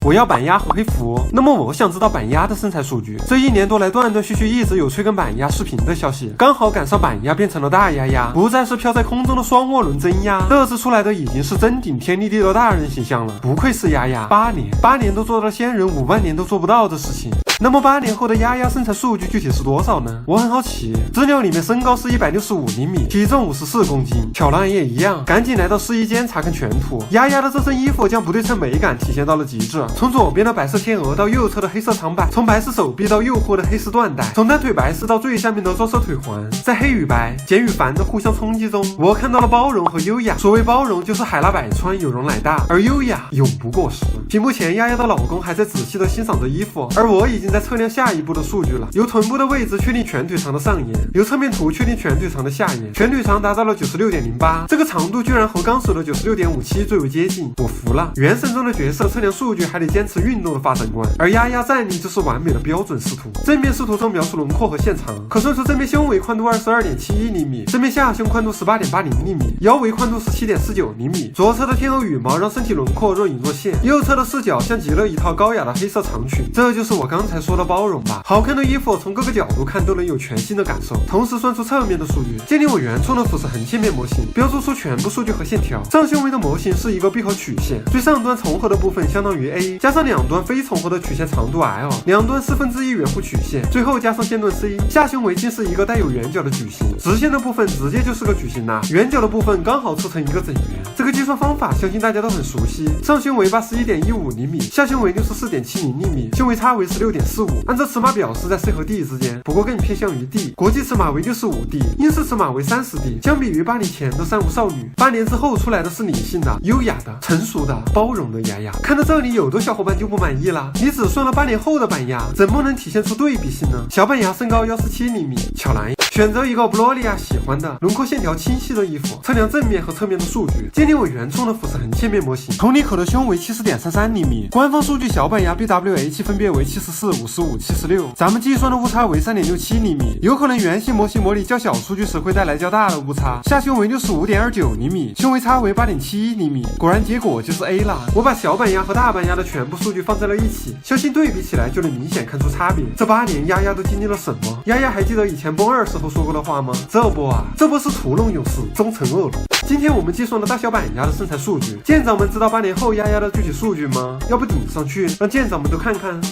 我要板鸭和黑服。那么我想知道板鸭的身材数据。这1年多来断断续续一直有催更板鸭视频的消息，刚好赶上板鸭变成了大鸭鸭，不再是飘在空中的双涡轮真鸭，乐视出来的已经是真顶天立地的大人形象了。不愧是鸭鸭，8年都做到了先人5万年都做不到的事情。那么8年后的鸭鸭身材数据具体是多少呢？我很好奇。资料里面身高是165厘米，体重54公斤。巧兰也一样，赶紧来到试衣间查看全图。鸭鸭的这身衣服将不对称美感体现到了极致，从左边的白色天鹅到右侧的黑色长摆，从白色手臂到诱惑的黑色缎带，从大腿白色到最下面的棕色腿环，在黑与白、简与繁的互相冲击中，我看到了包容和优雅。所谓包容，就是海纳百川，有容乃大；而优雅永不过时。屏幕前，鸭鸭的老公还在仔细的欣赏着衣服，而我已经在测量下一步的数据了。由臀部的位置确定全腿长的上沿，由侧面图确定全腿长的下沿，全腿长达到了96.08，这个长度居然和刚手的96.57最为接近，我服了。原神中的角色测量数据还得坚持运动的发展观，而鸭鸭站立就是完美的标准视图。正面视图中描述轮廓和线长，可算出正面胸围宽度22.71厘米，正面下胸宽度18.80厘米，腰围宽度17.49厘米。左侧的天鹅羽毛让身体轮廓若隐若现，右侧的视角像极了一套高雅的黑色长裙。这就是我刚才说的包容吧。好看的衣服从各个角度看都能有全新的感受。同时算出侧面的数据，建立我原创的俯视横切面模型，标注出全部数据和线条。上胸围的模型是一个闭合曲线，最上端重合的部分相当于 A， 加上两端非重合的曲线长度 L， 两端1/4圆弧曲线，最后加上线段 C。下胸围竟是一个带有圆角的矩形，直线的部分直接就是个矩形啦，圆角的部分刚好凑成一个整圆。这个计算方法相信大家都很熟悉，上胸围81.15厘米，下胸围64.70厘米，胸围差为16.45，按照尺码表是在 C 和 D 之间，不过更偏向于 D。国际尺码为65D， 英式尺码为30D。相比于8年前的三无少女，8年之后出来的是理性的、优雅的、成熟的、包容的丫丫。看到这里，有的小伙伴就不满意啦，你只算了8年后的板鸭，怎么能体现出对比性呢？小板鸭身高147厘米，巧兰选择一个布洛利亚喜欢的轮廓线条清晰的衣服，测量正面和侧面的数据，建立我原创的俯视横切面模型。同理口的胸围70.33厘米，官方数据小板鸭 BWH 分别为74、55、76，咱们计算的误差为3.67厘米，有可能原型模型模拟较小数据时会带来较大的误差。下胸围65.29厘米，胸围差为8.71厘米，果然结果就是 A 啦。我把小板鸭和大板鸭的全部数据放在了一起，相信对比起来就能明显看出差别。这8年丫丫都经历了什么？丫丫还记得以前崩2时候说过的话吗？这波是屠龙勇士，忠诚恶龙。今天我们计算了大小板鸭的身材数据，舰长们知道8年后丫丫的具体数据吗？要不顶上去让舰长们都看看。